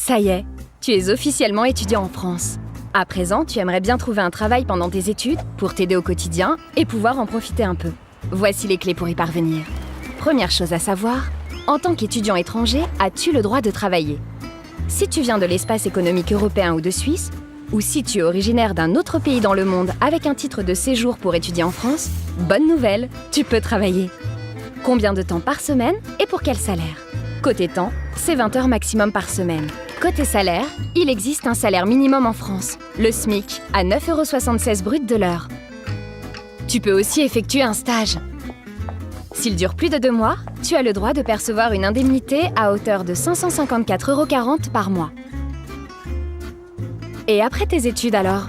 Ça y est, tu es officiellement étudiant en France. À présent, tu aimerais bien trouver un travail pendant tes études pour t'aider au quotidien et pouvoir en profiter un peu. Voici les clés pour y parvenir. Première chose à savoir, en tant qu'étudiant étranger, as-tu le droit de travailler? Si tu viens de l'espace économique européen ou de Suisse, ou si tu es originaire d'un autre pays dans le monde avec un titre de séjour pour étudier en France, bonne nouvelle, tu peux travailler. Combien de temps par semaine et pour quel salaire? Côté temps, c'est 20 heures maximum par semaine. Côté salaire, il existe un salaire minimum en France, le SMIC, à 9,76 € brut de l'heure. Tu peux aussi effectuer un stage. S'il dure plus de 2 mois, tu as le droit de percevoir une indemnité à hauteur de 554,40 € par mois. Et après tes études alors?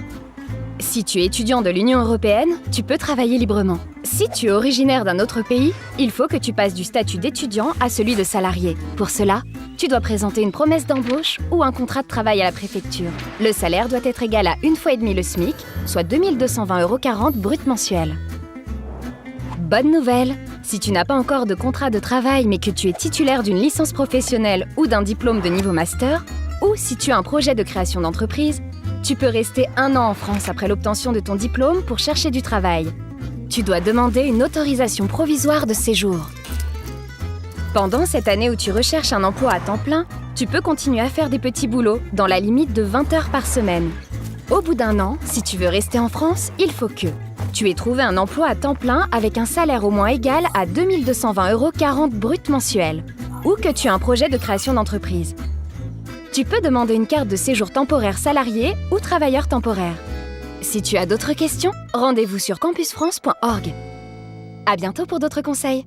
Si tu es étudiant de l'Union européenne, tu peux travailler librement. Si tu es originaire d'un autre pays, il faut que tu passes du statut d'étudiant à celui de salarié. Pour cela, tu dois présenter une promesse d'embauche ou un contrat de travail à la préfecture. Le salaire doit être égal à 1,5 fois le SMIC, soit 2220,40 € brut mensuel. Bonne nouvelle! Si tu n'as pas encore de contrat de travail mais que tu es titulaire d'une licence professionnelle ou d'un diplôme de niveau master, ou si tu as un projet de création d'entreprise, tu peux rester 1 an en France après l'obtention de ton diplôme pour chercher du travail. Tu dois demander une autorisation provisoire de séjour. Pendant cette année où tu recherches un emploi à temps plein, tu peux continuer à faire des petits boulots dans la limite de 20 heures par semaine. Au bout d'1 an, si tu veux rester en France, il faut que tu aies trouvé un emploi à temps plein avec un salaire au moins égal à 2220,40 € brut mensuel, ou que tu aies un projet de création d'entreprise. Tu peux demander une carte de séjour temporaire salarié ou travailleur temporaire. Si tu as d'autres questions, rendez-vous sur campusfrance.org. À bientôt pour d'autres conseils.